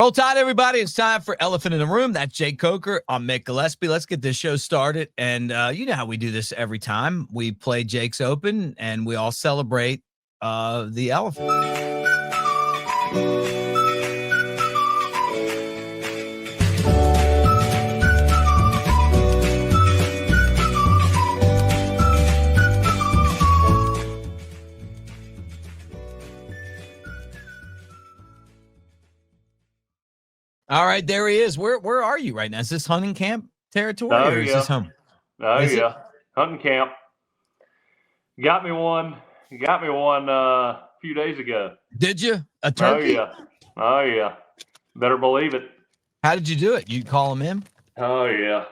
Roll Tide, everybody. It's time for Elephant in the Room. That's Jake Coker. I'm Mick Gillispie. Let's get this show started. And you know how we do this every time. We play Jake's Open, and we all celebrate the elephant. All right, there he is. Where are you right now? Is this hunting camp territory or is this home? Hunting camp. Got me one a few days ago. Did you? A turkey? Oh yeah. Better believe it. How did you do it? You call him in? Oh yeah.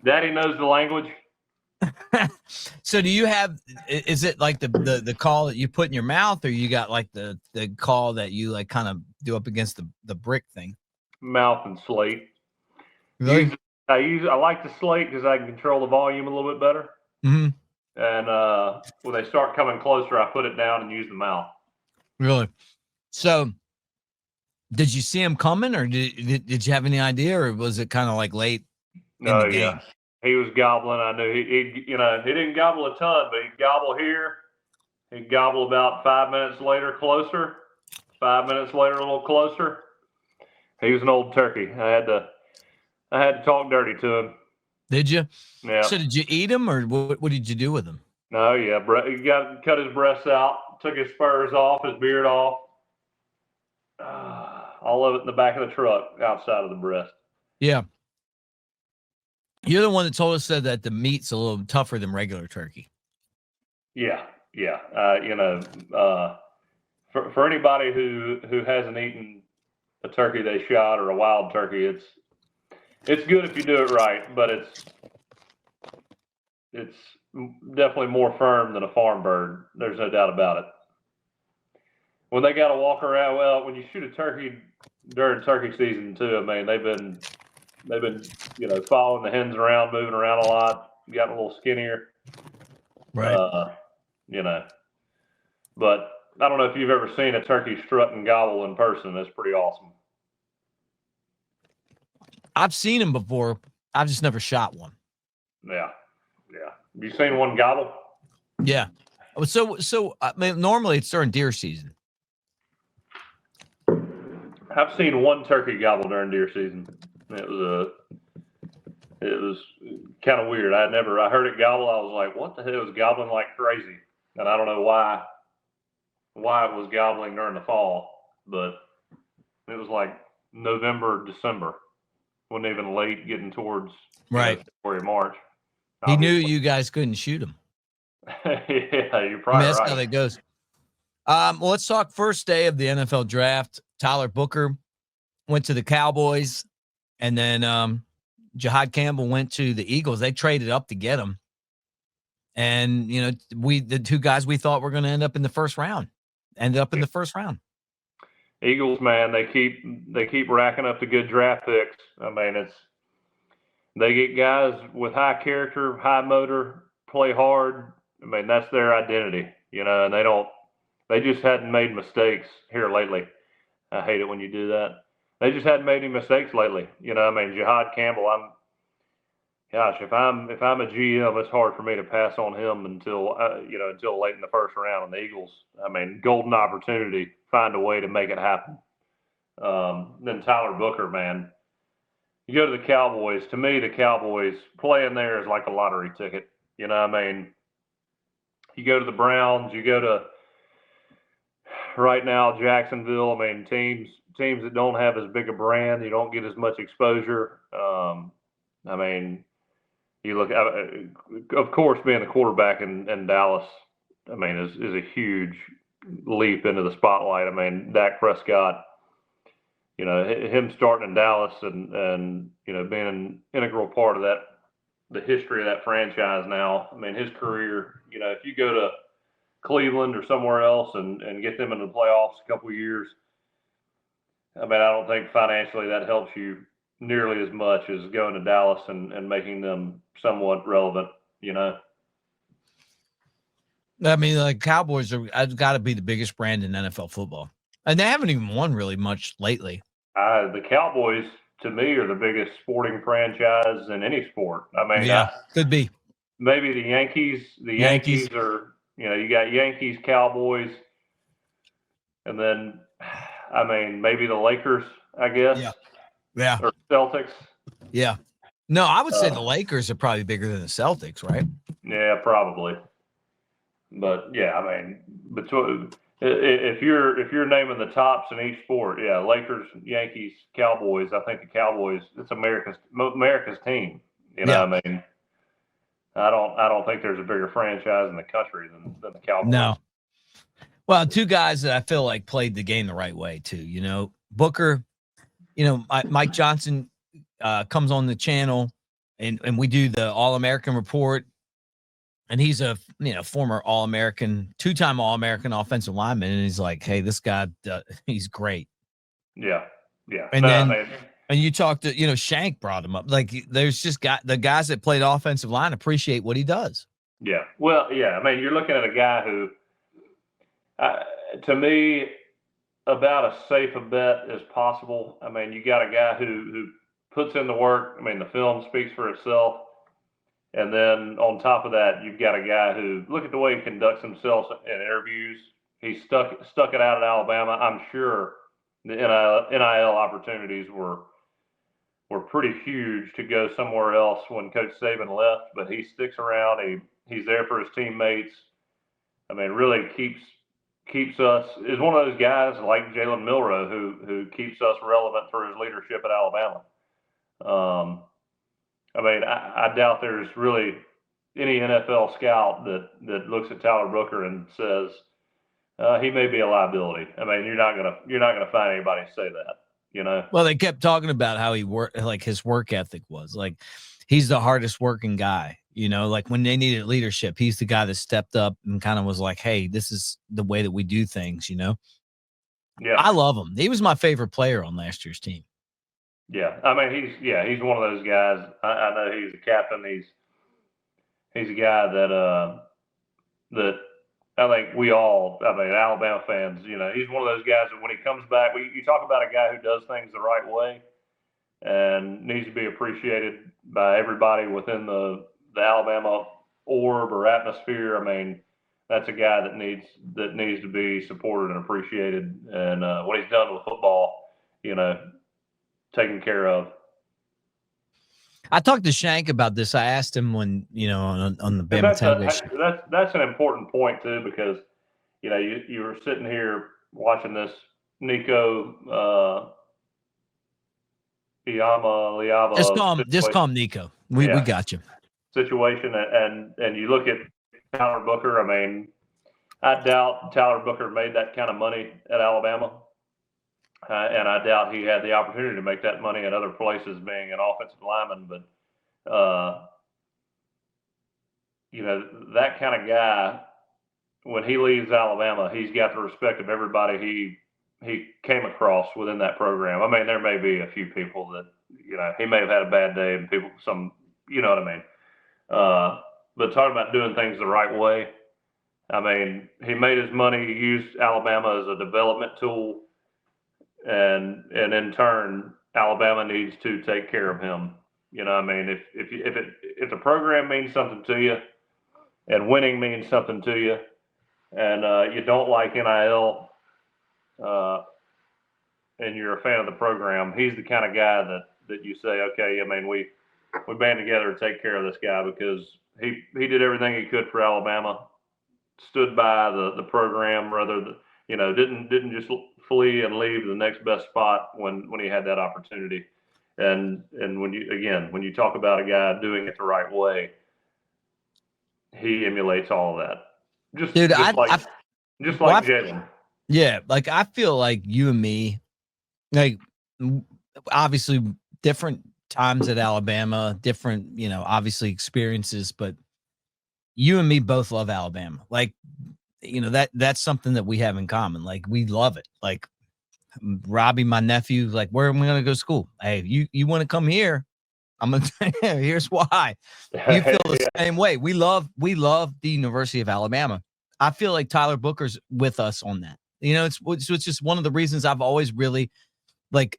Daddy knows the language. So do you have, is it like the call that you put in your mouth, or you got like the call that you like kind of do up against the brick thing? Mouth and slate. Really? I like the slate because I can control the volume a little bit better. Mm-hmm. And when they start coming closer, I put it down and use the mouth. Really? So did you see him coming, or did you have any idea, or was it kind of like late in the game? Yeah. He was gobbling. I knew he didn't gobble a ton, but he'd gobble here. He'd gobble about 5 minutes later, closer. 5 minutes later, a little closer. He was an old turkey. I had to talk dirty to him. Did you? Yeah. So did you eat him, or what did you do with him? No, yeah. He cut his breasts out, took his spurs off, his beard off. All of it in the back of the truck, outside of the breast. Yeah. You're the one that told us that the meat's a little tougher than regular turkey. Yeah. For anybody who hasn't eaten a turkey they shot or a wild turkey, it's good if you do it right, but it's definitely more firm than a farm bird. There's no doubt about it. When they got to walk around, well, when you shoot a turkey during turkey season too, I mean, they've been following the hens around, moving around a lot, gotten a little skinnier. Right. But I don't know if you've ever seen a turkey strut and gobble in person. That's pretty awesome. I've seen them before. I've just never shot one. Yeah. You seen one gobble? Yeah. So I mean, normally it's during deer season. I've seen one turkey gobble during deer season. It was kind of weird. I heard it gobble. I was like, what the hell? It was gobbling like crazy. And I don't know why it was gobbling during the fall, but it was like November, December. Wasn't even late, getting towards February, March. He knew you guys couldn't shoot him. Yeah, you're probably that's right. how that goes. Well, let's talk first day of the NFL draft. Tyler Booker went to the Cowboys, and then Jihad Campbell went to the Eagles. They traded up to get him. And, the two guys we thought were going to end up in the first round ended up in the first round. Eagles, man, they keep racking up the good draft picks. I mean, they get guys with high character, high motor, play hard. I mean, that's their identity, and they just hadn't made mistakes here lately. I hate it when you do that. They just hadn't made any mistakes lately. Jihad Campbell, if I'm a GM, it's hard for me to pass on him until late in the first round. And the Eagles, golden opportunity, find a way to make it happen. Then Tyler Booker, man, you go to the Cowboys. To me, the Cowboys playing there is like a lottery ticket. You go to the Browns, you go to right now Jacksonville. Teams that don't have as big a brand, you don't get as much exposure. You look at, of course, being a quarterback in Dallas, is a huge leap into the spotlight. Dak Prescott, him starting in Dallas and being an integral part of the history of that franchise now. His career, if you go to Cleveland or somewhere else and get them into the playoffs a couple of years, I don't think financially that helps you nearly as much as going to Dallas and making them somewhat relevant, Cowboys have got to be the biggest brand in NFL football. And they haven't even won really much lately. The Cowboys, to me, are the biggest sporting franchise in any sport. I mean, Yeah, could be. maybe the Yankees. The Yankees. Yankees are, you got Yankees, Cowboys, and then, I mean, maybe the Lakers, I guess. Yeah. Or Celtics. Yeah. No, I would say the Lakers are probably bigger than the Celtics, right? Yeah, probably. But yeah, I mean, if you're naming the tops in each sport, yeah, Lakers, Yankees, Cowboys. I think the Cowboys. It's America's team. You know, I mean, I don't think there's a bigger franchise in the country than the Cowboys. No. Well, two guys that I feel like played the game the right way too. You know, Booker. You know, Mike Johnson comes on the channel, and we do the All-American report. And he's a former All-American, two-time All-American offensive lineman, and he's like, "Hey, this guy, he's great." Yeah. And and you talk to Shank brought him up. Like, there's just the guys that played offensive line appreciate what he does. Yeah. Well, yeah. I mean, you're looking at a guy who, to me, about as safe a bet as possible. I mean, you got a guy who puts in the work. I mean, the film speaks for itself. And then on top of that, you've got a guy who, look at the way he conducts himself in interviews. He stuck it out at Alabama. I'm sure the NIL opportunities were pretty huge to go somewhere else when Coach Saban left, but he sticks around. He's there for his teammates. I mean, really keeps us, is one of those guys like Jalen Milroe who keeps us relevant for his leadership at Alabama. I mean, I doubt there's really any NFL scout that looks at Tyler Booker and says he may be a liability. I mean, you're not gonna find anybody say that. You know. Well, they kept talking about how he worked, like his work ethic was. Like, he's the hardest working guy. You know, like when they needed leadership, he's the guy that stepped up and kind of was like, "Hey, this is the way that we do things." You know. Yeah. I love him. He was my favorite player on last year's team. Yeah, I mean he's one of those guys. I know he's a captain. He's a guy that I think we all, I mean, Alabama fans, he's one of those guys that when he comes back, you talk about a guy who does things the right way and needs to be appreciated by everybody within the Alabama orb or atmosphere. I mean, that's a guy that needs to be supported and appreciated. And what he's done with football, taken care of. I talked to Shank about this. I asked him when, on the Bama television. That's an important point too, because, you were sitting here watching this Nico Liava. Just call him Nico. We got you. Situation, and you look at Tyler Booker. I mean, I doubt Tyler Booker made that kind of money at Alabama. And I doubt he had the opportunity to make that money at other places being an offensive lineman. But, that kind of guy, when he leaves Alabama, he's got the respect of everybody he came across within that program. I mean, there may be a few people that, he may have had a bad day and you know what I mean? But talking about doing things the right way, I mean, he made his money, he used Alabama as a development tool. And in turn, Alabama needs to take care of him. I mean, if the program means something to you, and winning means something to you, and you don't like NIL, and you're a fan of the program, he's the kind of guy that you say, okay, I mean, we band together to take care of this guy because he did everything he could for Alabama, stood by the program rather than, didn't just flee and leave to the next best spot when he had that opportunity. And when you talk about a guy doing it the right way, he emulates all of that. Just like Jalen. Yeah, like I feel like you and me, like obviously different times at Alabama, different, obviously experiences, but you and me both love Alabama. Like, that's something that we have in common. Like, we love it. Like, Robbie, my nephew, like, where am I going to go to school? Hey, you want to come here? I'm going to here's why. You feel the same way. We love the University of Alabama. I feel like Tyler Booker's with us on that. It's just one of the reasons I've always really like.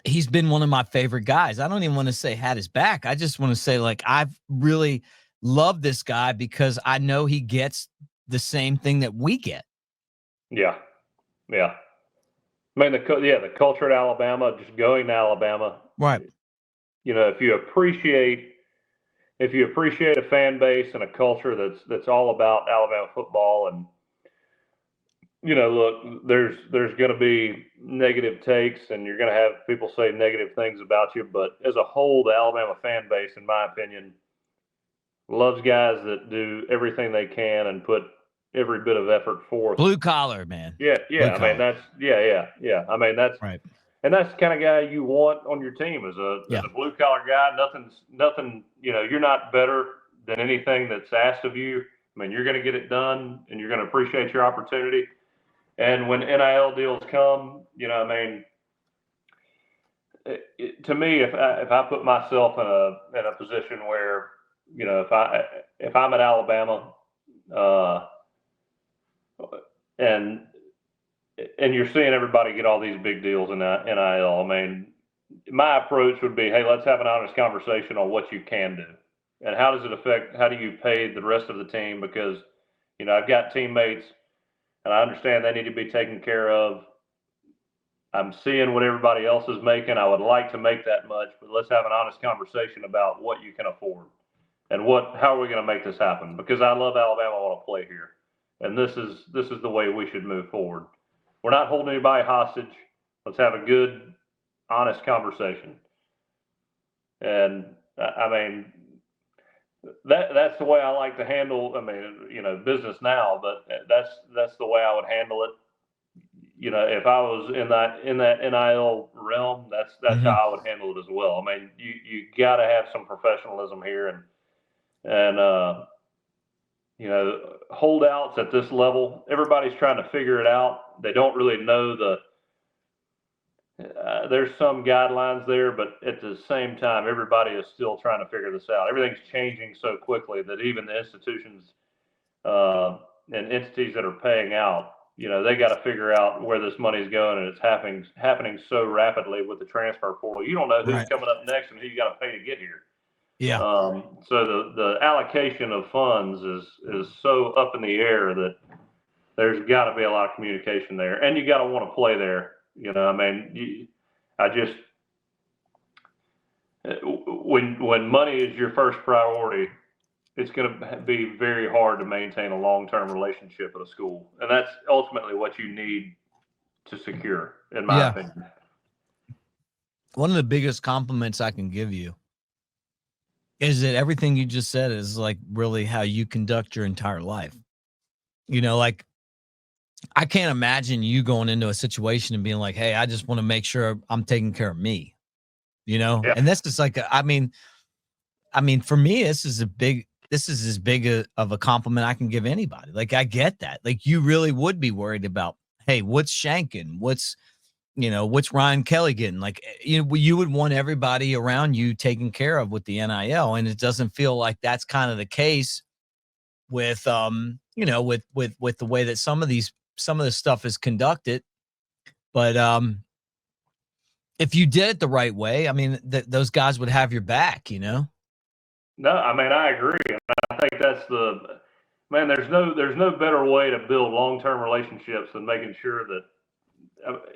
He's been one of my favorite guys. I don't even want to say had his back. I just want to say like I've really loved this guy because I know he gets the same thing that we get. Yeah. I mean, the culture at Alabama, just going to Alabama, right? If you appreciate a fan base and a culture that's all about Alabama football, and look, there's going to be negative takes, and you're going to have people say negative things about you, but as a whole, the Alabama fan base, in my opinion, loves guys that do everything they can and put every bit of effort forth. Blue collar, man. Yeah. Blue I collar. mean, that's I mean, that's right. And that's the kind of guy you want on your team as a blue collar guy. Nothing. You're not better than anything that's asked of you. I mean, you're going to get it done, and you're going to appreciate your opportunity. And when NIL deals come, I mean, to me, if I put myself in a position where, if I'm at Alabama, and you're seeing everybody get all these big deals in NIL, I mean, my approach would be, hey, let's have an honest conversation on what you can do, and how does it affect? How do you pay the rest of the team? Because I've got teammates, and I understand they need to be taken care of. I'm seeing what everybody else is making. I would like to make that much, but let's have an honest conversation about what you can afford and how are we going to make this happen? Because I love Alabama. I want to play here, and this is the way we should move forward. We're not holding anybody hostage. Let's have a good, honest conversation. And I mean, that's the way I like to handle. I mean, business now, but that's the way I would handle it. If I was in that NIL realm, that's how I would handle it as well. I mean, you got to have some professionalism here, and holdouts at this level. Everybody's trying to figure it out. They don't really know there's some guidelines there, but at the same time, everybody is still trying to figure this out. Everything's changing so quickly that even the institutions and entities that are paying out, they got to figure out where this money's going, and it's happening so rapidly with the transfer portal. You don't know who's coming up next and who you got to pay to get here. Yeah. So the allocation of funds is so up in the air that there's got to be a lot of communication there, and you got to want to play there. I mean, when money is your first priority, it's going to be very hard to maintain a long-term relationship at a school, and that's ultimately what you need to secure, in my opinion. One of the biggest compliments I can give you is that everything you just said is like really how you conduct your entire life. Like I can't imagine you going into a situation and being like, hey, I just want to make sure I'm taking care of me, And that's just like, I mean, for me, this is as big of a compliment I can give anybody. Like, I get that. Like, you really would be worried about, hey, what's Shankin? What's Ryan Kelly getting? Like, you would want everybody around you taken care of with the NIL. And it doesn't feel like that's kind of the case with, with the way that some of the stuff is conducted. But, if you did it the right way, I mean, those guys would have your back, No, I mean, I agree. I think that's there's no better way to build long-term relationships than making sure that,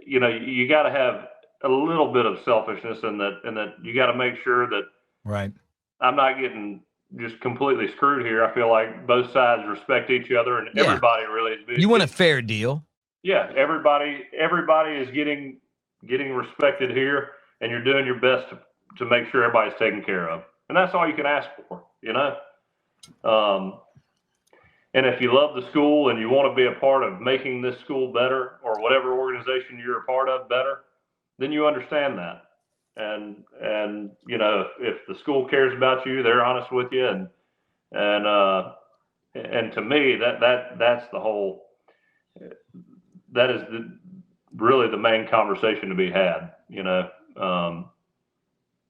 you got to have a little bit of selfishness in that you got to make sure that I'm not getting just completely screwed here. I feel like both sides respect each other, and everybody really is. You want a fair deal. Yeah, everybody is getting respected here, and you're doing your best to make sure everybody's taken care of, and that's all you can ask for, And if you love the school and you want to be a part of making this school better, or whatever organization you're a part of better, then you understand that. And if the school cares about you, they're honest with you, and to me, that's the whole. That is really the main conversation to be had. You don't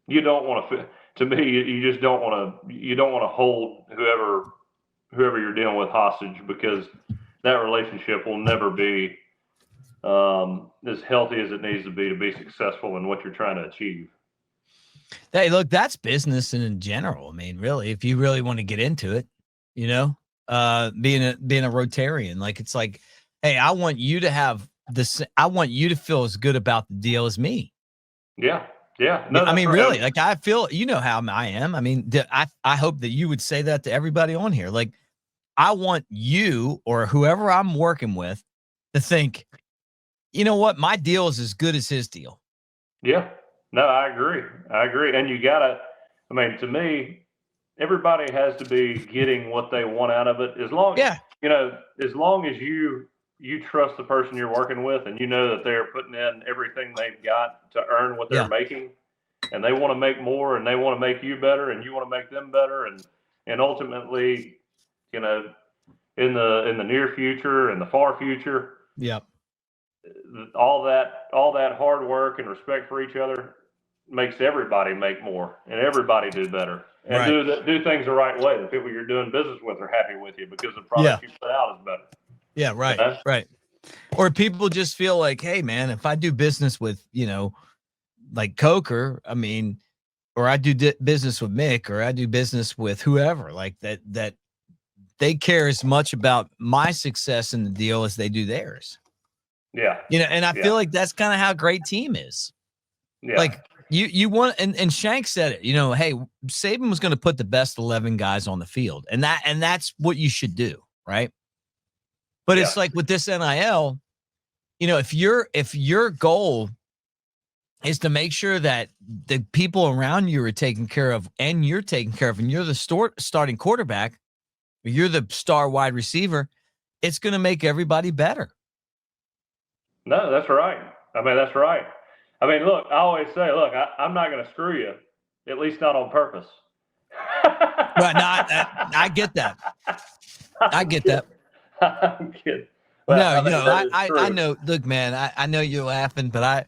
want to. To me, you just don't want to. You don't want to hold whoever you're dealing with hostage, because that relationship will never be as healthy as it needs to be successful in what you're trying to achieve. Hey, look, that's business in general. I mean, really, if you really want to get into it, you know, being a Rotarian, like it's like, hey, I want you to have this. I want you to feel as good about the deal as me. Yeah. Yeah. No, I mean, right. really, like I feel, you know how I am. I mean, I hope that you would say that to everybody on here. Like, I want you or whoever I'm working with to think, you know what, my deal is as good as his deal. Yeah. No, I agree. And you gotta, I mean, to me, everybody has to be getting what they want out of it. As long as you trust the person you're working with and you know that they're putting in everything they've got to earn what they're making, and they want to make more and they want to make you better and you want to make them better, and ultimately, in the near future and the far future, all that hard work and respect for each other makes everybody make more and everybody do better and do things the right way. The people you're doing business with are happy with you because the product you put out is better. Yeah, right, right. Or people just feel like, hey, man, if I do business with, like Coker, I mean, or I do business with Mick, or I do business with whoever, like that they care as much about my success in the deal as they do theirs. Yeah. And I feel like that's kind of how a great team is. Yeah. Like you want, and Shank said it, hey, Saban was going to put the best 11 guys on the field, and that's what you should do, right? But it's like with this NIL, if your goal is to make sure that the people around you are taken care of and you're taken care of, and you're the starting quarterback, or you're the star wide receiver, it's going to make everybody better. No, that's right. I mean, that's right. I mean, look, I always say, look, I'm not going to screw you, at least not on purpose. Well, no, I get that. I get that. I'm kidding. Well, I know. Look, man, I know you're laughing, but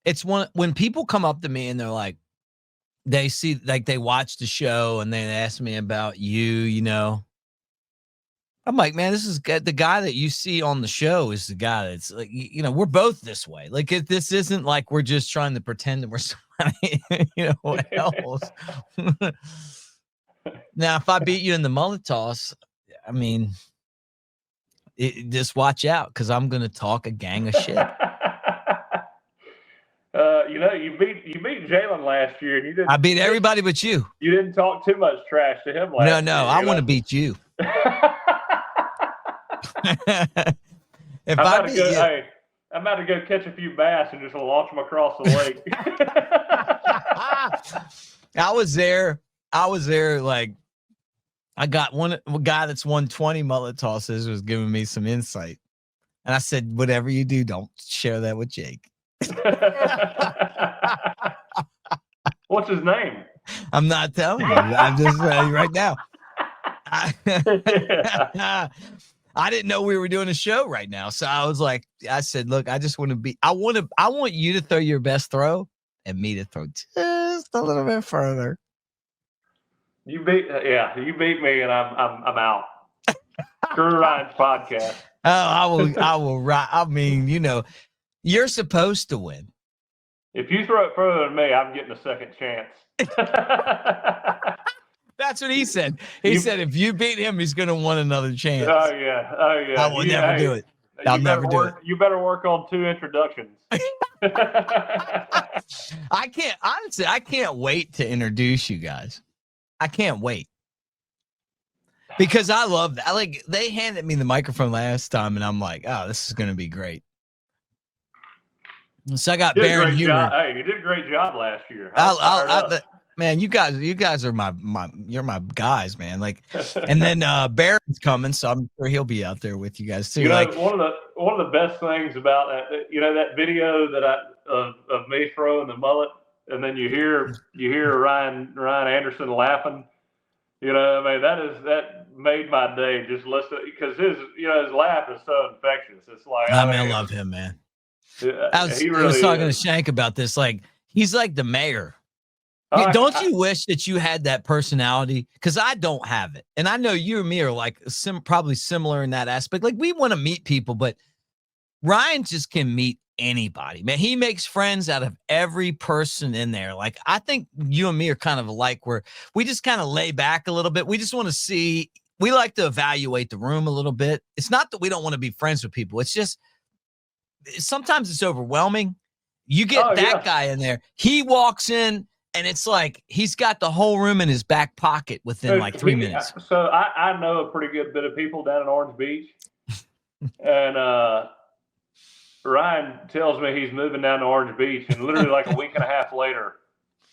it's when people come up to me and they're like, they see, like, they watch the show and they ask me about you, I'm like, man, this is good. The guy that you see on the show is the guy that's like, we're both this way. Like, this isn't like we're just trying to pretend that we're somebody, else. Now, if I beat you in the mullet toss, I mean, just watch out, because I'm going to talk a gang of shit. You beat Jalen last year, and you didn't. I beat everybody but you. You didn't talk too much trash to him last year. No, I want to beat you. If I beat you, I'm about to go catch a few bass and just launch them across the lake. I was there. Like, I got one guy that's won 20 mullet tosses was giving me some insight. And I said, whatever you do, don't share that with Jake. What's his name? I'm not telling you. I'm just telling you right now. I didn't know we were doing a show right now. So I said, look, I just want to be, I want you to throw your best throw and me to throw just a little bit further. You beat me, and I'm out. Screw Ryan's podcast. Oh, I will. I mean, you're supposed to win. If you throw it further than me, I'm getting a second chance. That's what he said. He said if you beat him, he's going to want another chance. Oh yeah. I will never do it. I'll never do it. You better work on 2 introductions. I can't wait to introduce you guys. I can't wait. Because I love that. Like, they handed me the microphone last time, and I'm like, oh, this is going to be great. So I got Baron Humor. Hey, you did a great job last year. Man, you guys are you're my guys, man. Like, and then Baron's coming, so I'm sure he'll be out there with you guys too. One of the best things about that video that of me throwing the mullet, and then you hear Ryan Anderson laughing. That made my day, just listen, because his laugh is so infectious. It's like, I love him, man. I was talking to Shank about this. Like, he's like the mayor Don't you wish that you had that personality? Because I don't have it. And I know you and me are like probably similar in that aspect. Like we want to meet people, but Ryan just can meet anybody, man. He makes friends out of every person in there. Like I think you and me are kind of alike where we just kind of lay back a little bit. We just want to see, we like to evaluate the room a little bit. It's not that we don't want to be friends with people. It's just sometimes it's overwhelming. You get that guy in there. He walks in and it's like he's got the whole room in his back pocket within like 3 minutes. So I know a pretty good bit of people down in Orange Beach. And Ryan tells me he's moving down to Orange Beach, and literally like a week and a half later,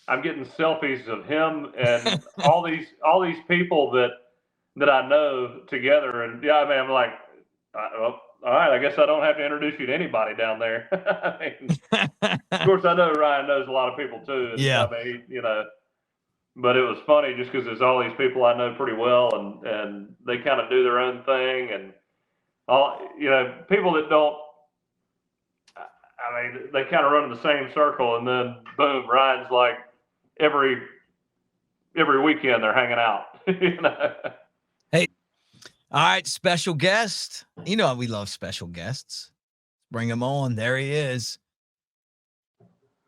I'm getting selfies of him and all these people that I know together. And yeah, I mean, I'm like, well, all right, I guess I don't have to introduce you to anybody down there. I mean, of course, I know Ryan knows a lot of people too. And, yeah. I mean, but it was funny just because there's all these people I know pretty well, and they kind of do their own thing, and all people that don't. I mean, they kind of run in the same circle, and then boom, Ryan's like every weekend they're hanging out. Hey, all right, special guest. You know we love special guests. Bring him on. There he is.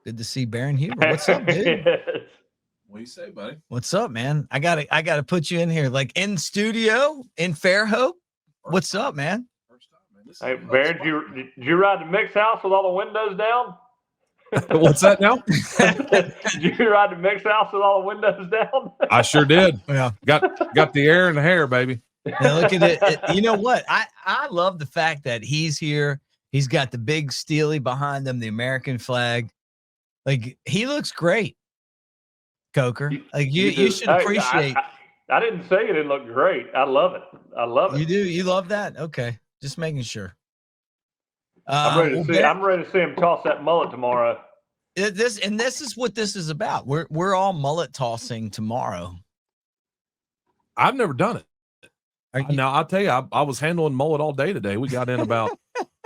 Good to see Baron Huber. What's up, dude? What do you say, buddy? What's up, man? I gotta put you in here, like in studio in Fairhope. What's up, man? Hey, Baron, did you ride to Mick's house with all the windows down? What's that now? Did you ride to Mick's house with all the windows down? I sure did. Yeah. Got the air and the hair, baby. Now look at it. You know what? I love the fact that he's here. He's got the big Steely behind him, the American flag. Like he looks great, Coker. Like you should appreciate. I didn't say it didn't look great. I love it. I love it. You do? You love that? Okay. Just making sure. I'm ready to see him toss that mullet tomorrow. This is what this is about. We're all mullet tossing tomorrow. I've never done it. Now I'll tell you, I was handling mullet all day today. We got in about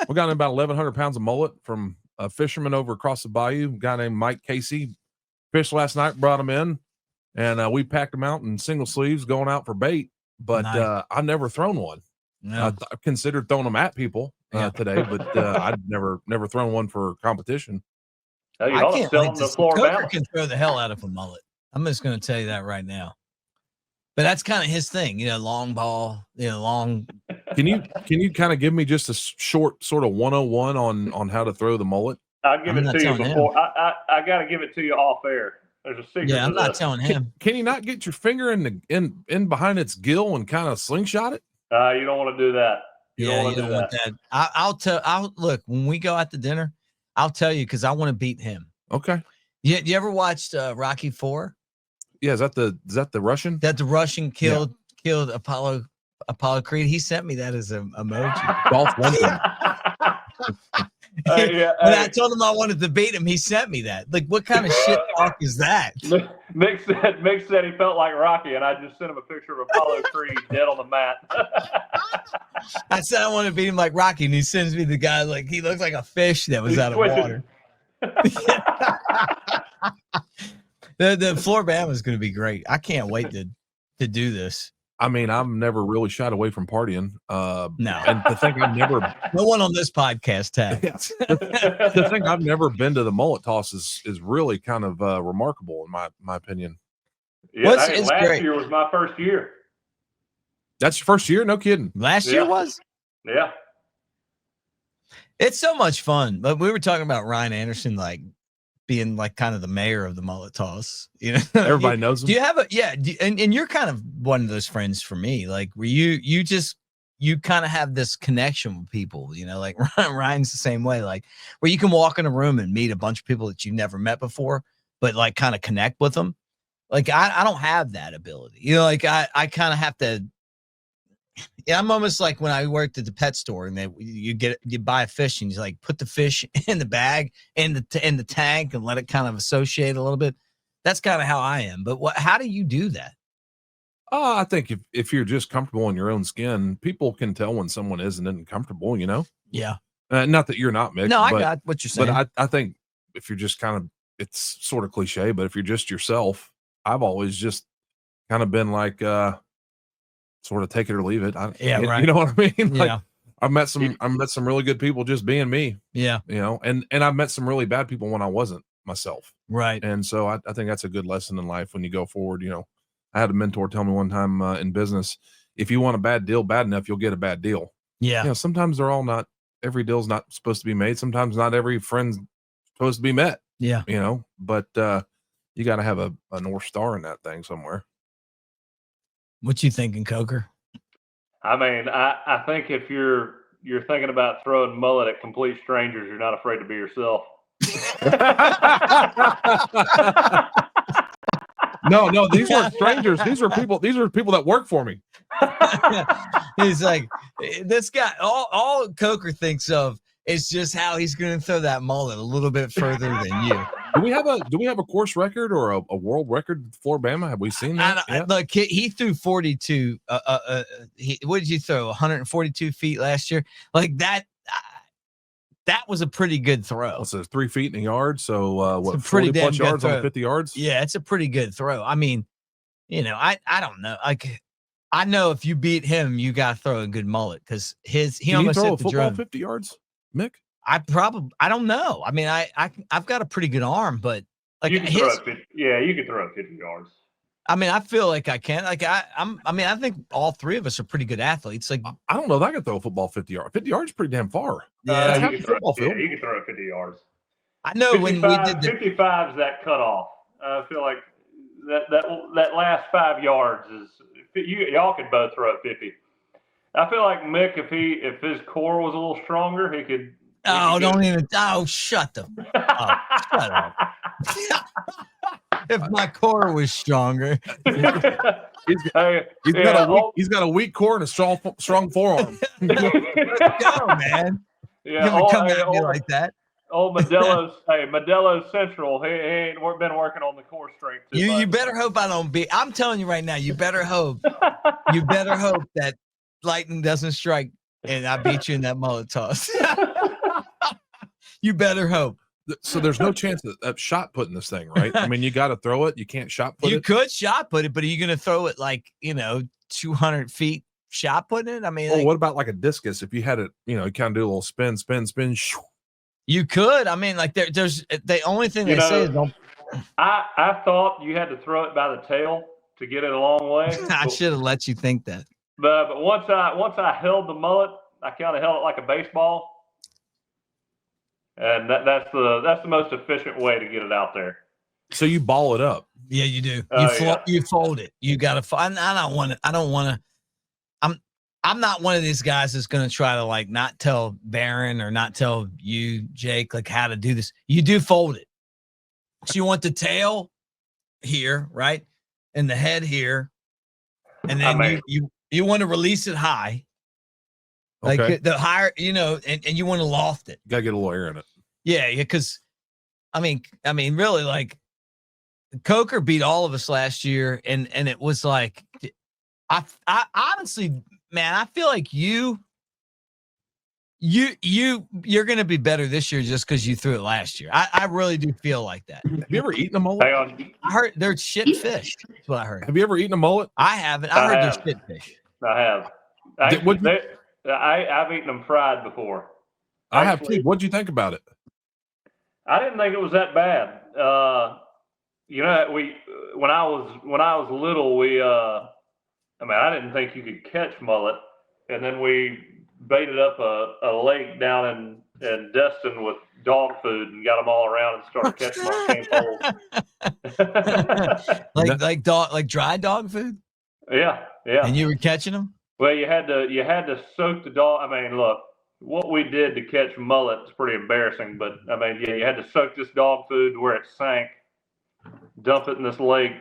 1,100 pounds of mullet from a fisherman over across the bayou, a guy named Mike Casey. Fished last night, brought him in, and we packed them out in single sleeves, going out for bait. But nice. I've never thrown one. No. I considered throwing them at people today, but I'd never thrown one for competition. Oh, you ought to sell them to Florida. Coker can throw the hell out of a mullet. I'm just going to tell you that right now. But that's kind of his thing, long ball, long. Can you kind of give me just a short sort of 101 on how to throw the mullet? I'll give it to you before. I got to give it to you off air. There's a secret. Yeah, I'm not telling him. Can you not get your finger in behind its gill and kind of slingshot it? You don't want to do that. You don't want that. I'll look when we go out to dinner. I'll tell you because I want to beat him. Okay. You ever watched Rocky IV? Yeah, is that the Russian? That the Russian killed Apollo Creed. He sent me that as an emoji. Dolph Lundgren. When I told him I wanted to beat him, he sent me that. Like, what kind of shit talk is that? Mick said he felt like Rocky, and I just sent him a picture of Apollo Creed dead on the mat. I said I want to beat him like Rocky, and he sends me the guy like he looks like a fish that was out of water. The Floribama is going to be great. I can't wait to do this. I mean, I've never really shied away from partying. No. And to think I've never no one on this podcast has. To think I've never been to the mullet toss is really kind of remarkable in my opinion. Yeah, last year was my first year. That's your first year? No kidding. Last year was? Yeah. It's so much fun. But we were talking about Ryan Anderson, like being like kind of the mayor of the mullet toss, everybody knows him. Do you have and you're kind of one of those friends for me, like where you kind of have this connection with people, like Ryan's the same way, like where you can walk in a room and meet a bunch of people that you've never met before, but like kind of connect with them. Like I don't have that ability, like I kind of have to. Yeah, I'm almost like when I worked at the pet store and you buy a fish and you like put the fish in the bag in the tank and let it kind of associate a little bit. That's kind of how I am. But how do you do that? I think if you're just comfortable in your own skin, people can tell when someone isn't comfortable, Yeah. Not that you're not, Mick. No, I got what you're saying. But I think if you're just kind of it's sort of cliche, but if you're just yourself, I've always just kind of been like, sort of take it or leave it. Right. You know what I mean? Like, Yeah. I met some really good people just being me. Yeah. You know, and I've met some really bad people when I wasn't myself. Right. And so I think that's a good lesson in life when you go forward. You know, I had a mentor tell me one time in business, if you want a bad deal bad enough, you'll get a bad deal. Yeah. You know, sometimes every deal's not supposed to be made. Sometimes not every friend's supposed to be met. Yeah. You know, but you got to have a North Star in that thing somewhere. What you thinking, Coker? I mean, I think if you're thinking about throwing mullet at complete strangers, you're not afraid to be yourself. No, these weren't strangers. These are people that work for me. He's like, this guy, all Coker thinks of is just how he's going to throw that mullet a little bit further than you. Do we have a course record or a world record for Bama? Have we seen that? Look, he threw 42. What did you throw? 142 feet last year. Like that. That was a pretty good throw. So 3 feet in a yard. So what? Pretty 40 plus yards throw. on 50 yards. Yeah, it's a pretty good throw. I mean, you know, I don't know. Like, I know if you beat him, you got to throw a good mullet because he almost throw hit a the football drum. 50 yards, Mick. I don't know. I mean, I've got a pretty good arm, but like you can throw it 50 yards. I mean, I feel like I can. Like I think all three of us are pretty good athletes. Like I don't know that I can throw a football 50 yards. 50 yards is pretty damn far. You can throw it 50 yards. I know 55, when we did 55 is that cutoff. I feel like that last 5 yards is y'all could both throw it 50. I feel like Mick, if his core was a little stronger, he could. Shut up. If my core was stronger. He's got a weak core and a strong forearm. Let's go, man. Yeah, come at me like that. Old Modelo Central. He ain't been working on the core strength. You better hope I don't beat. I'm telling you right now. You better hope. You better hope that lightning doesn't strike and I beat you in that mullet toss. You better hope. So there's no chance of shot putting this thing, right? I mean, you got to throw it. You can't shot put it. You could shot put it, but are you going to throw it like 200 feet shot putting it? I mean, what about like a discus? If you had it, you kind of do a little spin. You could. I mean, like there's the only thing they say is don't. I thought you had to throw it by the tail to get it a long way. I should have let you think that. But once I held the mullet, I kind of held it like a baseball. And that's the most efficient way to get it out there. So you ball it up. Yeah, you do. You fold it. You got to. I don't want to. I'm not one of these guys that's going to try to like not tell Barron or not tell you, Jake, like how to do this. You do fold it. So you want the tail here, right, and the head here, and then you want to release it high. Like the higher, and you want to loft it. You gotta get a little air in it. Yeah, because I mean, really, like Coker beat all of us last year, and it was like, I honestly, man, I feel like you're gonna be better this year just because you threw it last year. I really do feel like that. Have you ever eaten a mullet? I heard they're shit fish. That's what I heard. Have you ever eaten a mullet? I haven't. I heard they're shit fish. I have. I've eaten them fried before. I have too. What'd you think about it? I didn't think it was that bad. When I was little, I didn't think you could catch mullet, and then we baited up a lake down in Destin with dog food and got them all around and started catching them on cane poles. like dry dog food. Yeah. And you were catching them. Well, you had to soak the dog. I mean, look, what we did to catch mullet is pretty embarrassing. But I mean, you had to soak this dog food to where it sank, dump it in this lake,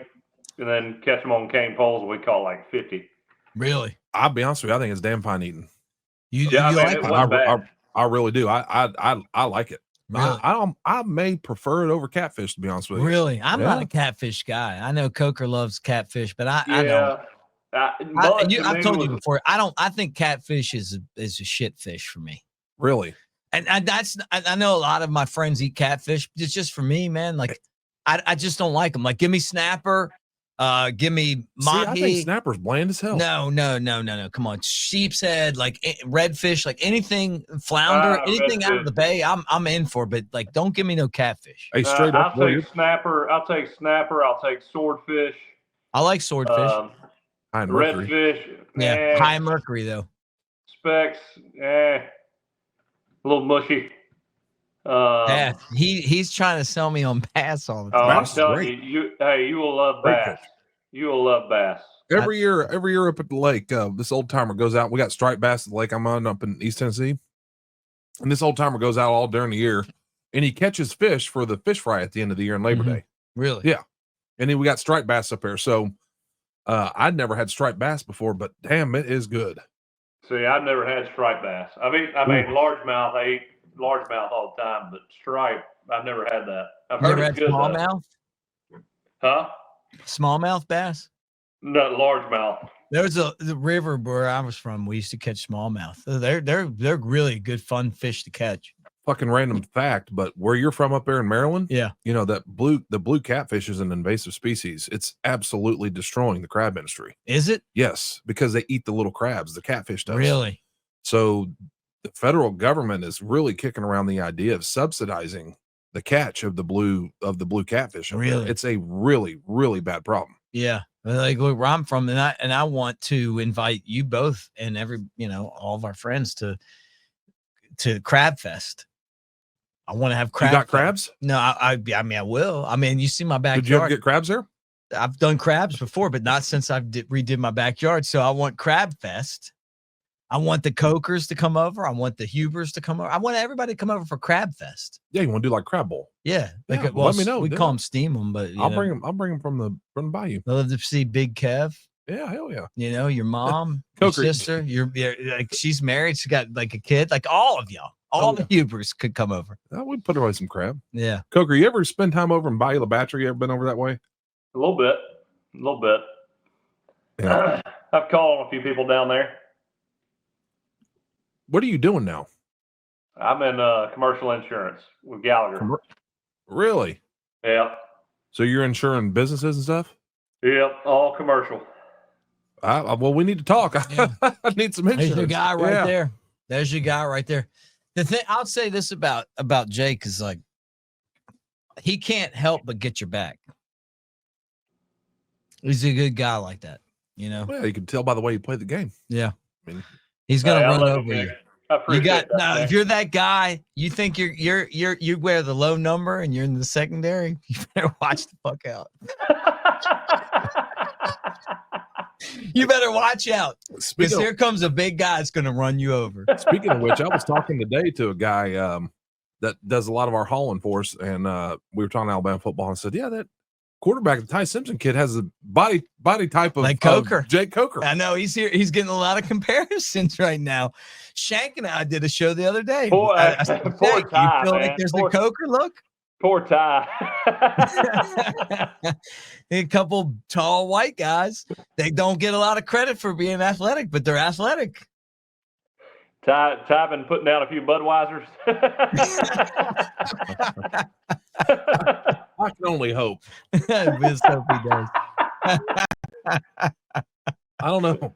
and then catch them on cane poles. We caught like 50. Really? I'll be honest with you. I think it's damn fine eating. You like it? I really do. I like it. Really? I may prefer it over catfish, to be honest with you. Really? I'm not a catfish guy. I know Coker loves catfish, but I don't. I've told you before. I think catfish is a shit fish for me. Really? And I know a lot of my friends eat catfish. It's just for me, man. Like, I just don't like them. Like, give me snapper, give me mahi. I think snapper's bland as hell. No. Come on, sheep's head, like redfish, like anything, flounder, anything out of the bay, I'm in for. But like, don't give me no catfish. Hey, straight up, I'll take snapper. I'll take swordfish. I like swordfish. Redfish. Yeah, high mercury though. Specks. A little mushy. Yeah, he's trying to sell me on bass all the time. I'm telling you, you will love bass. You will love bass. Every year up at the lake, this old timer goes out. We got striped bass at the lake I'm on up in East Tennessee, and this old timer goes out all during the year, and he catches fish for the fish fry at the end of the year on Labor Day. Really? Yeah. And then we got striped bass up there. So I'd never had striped bass before, but damn, it is good. See, I've never had striped bass. I mean largemouth. I eat largemouth all the time, but striped, I've never had that. I've heard it's good. Smallmouth? Huh? Smallmouth bass? No, largemouth. There's the river where I was from. We used to catch smallmouth. They're really good, fun fish to catch. Fucking random fact, but where you're from up there in Maryland, yeah, you know that the blue catfish is an invasive species. It's absolutely destroying the crab industry. Is it? Yes, because they eat the little crabs. The catfish does. Really? So the federal government is really kicking around the idea of subsidizing the catch of the blue catfish. Really? It's a really, really bad problem. Yeah. Like where I'm from, and I want to invite you both and all of our friends to Crab Fest. I want to have crab. You got crabs? No, I mean, I will. I mean, you see my backyard. Did you ever get crabs there? I've done crabs before, but not since I've redid my backyard. So I want Crab Fest. I want the Cokers to come over. I want the Hubers to come over. I want everybody to come over for Crab Fest. Yeah, you want to do like crab bowl? Yeah. Let me know. We call them steam them, but I'll bring them from the bayou. I love to see Big Kev. Yeah, hell yeah. Your mom, your sister, you're like she's married. She got like a kid. Like all of y'all. All the Hubers could come over. We put away some crab. Yeah. Coker, you ever spend time over in Bayou La Batre? You ever been over that way? A little bit. Yeah. I've called on a few people down there. What are you doing now? I'm in commercial insurance with Gallagher. Really? Yeah. So you're insuring businesses and stuff? Yep, all commercial. Well, we need to talk. Yeah. I need some insurance. There's your guy right there. There's your guy right there. The thing I'll say this about Jake is like he can't help but get your back. He's a good guy like that, Well, you can tell by the way you play the game. Yeah, I mean, he's gonna run over you. You got if you're that guy, you think you wear the low number and you're in the secondary, you better watch the fuck out. You better watch out because here comes a big guy that's going to run you over. Speaking of which, I was talking today to a guy that does a lot of our hauling for us, and we were talking Alabama football, and I said, "Yeah, that quarterback, the Ty Simpson kid, has a body type of like Coker, Jake Coker." I know he's here. He's getting a lot of comparisons right now. Shank and I did a show the other day. I said, poor Ty, you feel man. like there's the Coker look? Poor Ty. A couple tall white guys. They don't get a lot of credit for being athletic, but they're athletic. Ty been putting down a few Budweisers. I can only hope. Biz hope he does. I don't know.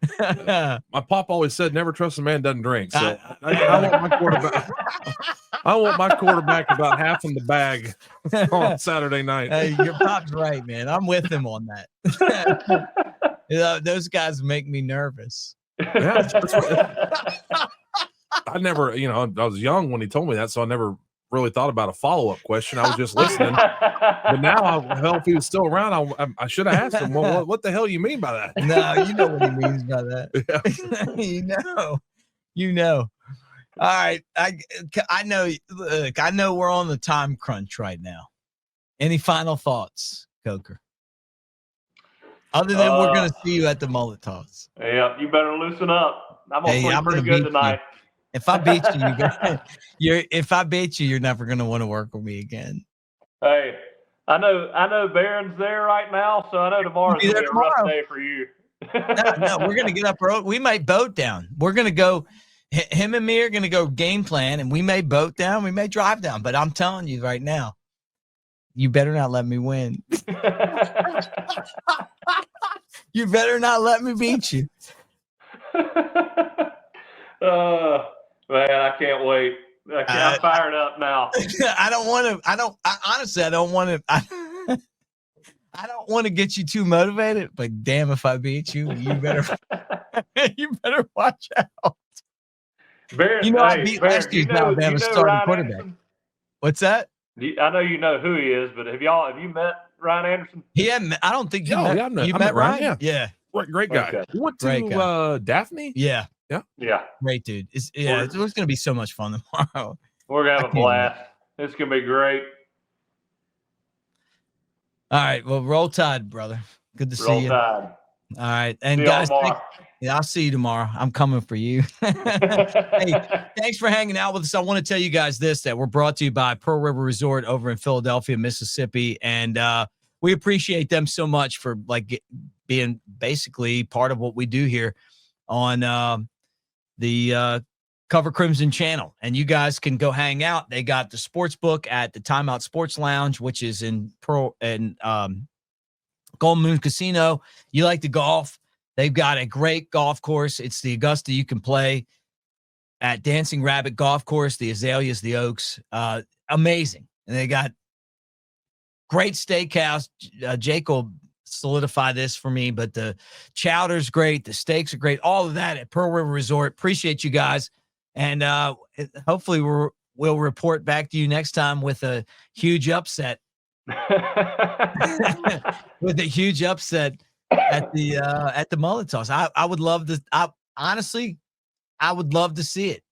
My pop always said, "Never trust a man doesn't drink." So I want my quarterback. I want my quarterback about half in the bag on Saturday night. Hey, your pop's right, man. I'm with him on that. Those guys make me nervous. Yeah, that's I never, I was young when he told me that, so I never really thought about a follow-up question. I was just listening. But now, if he was still around, I should have asked him, well, what the hell you mean by that? No, you know what he means by that. Yeah. You know. All right. I know. Look, I know we're on the time crunch right now. Any final thoughts, Coker? Other than we're going to see you at the mullet toss. Yeah, you better loosen up. I'm going to play pretty good tonight. If I beat you, if I beat you, you're never going to want to work with me again. Hey, I know Barron's there right now, so I know tomorrow's going to be a rough day for you. No, we're going to get up early. We might boat down. We're going to go. Him and me are going to go game plan, and we may boat down, we may drive down, but I'm telling you right now, you better not let me win. You better not let me beat you. Man, I can't wait. I'm fired up now. I don't want to. Honestly, I don't want to. I don't want to get you too motivated, but damn, if I beat you, you better watch out. I beat last year's Alabama starting quarterback. What's that? I know you know who he is, but have you met Ryan Anderson? I don't think you met. Yeah, you met Ryan? Yeah. Great guy. Okay. You went to Daphne? Yeah. Yeah. Great dude. It's going to be so much fun tomorrow. We're going to have a blast. It's going to be great. All right. Well, roll tide, brother. Good to see you. Roll tide. All right. And guys, I'll see you tomorrow. I'm coming for you. Hey, thanks for hanging out with us. I want to tell you guys that we're brought to you by Pearl River Resort over in Philadelphia, Mississippi. And we appreciate them so much for being basically part of what we do here on the Cover Crimson channel. And you guys can go hang out. They got the sports book at the Timeout Sports Lounge, which is in Golden Moon Casino. You like to golf? They've got a great golf course. It's the Augusta. You can play at Dancing Rabbit Golf Course, the Azaleas, the Oaks. Amazing. And they got great steakhouse. Jake will solidify this for me, but the chowder's great. The steaks are great. All of that at Pearl River Resort. Appreciate you guys. And hopefully we'll report back to you next time with a huge upset. With a huge upset at the mullet toss. I would love to. Honestly, I would love to see it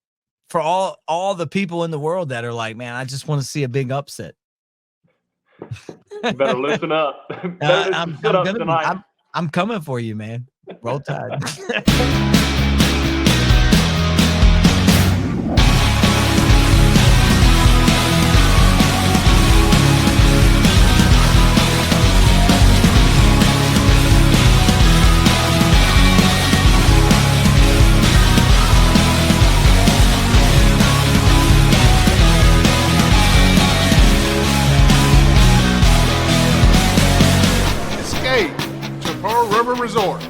for all the people in the world that are like, man, I just want to see a big upset. You better loosen up. I'm coming for you, man. Roll Tide. To Pearl River Resort.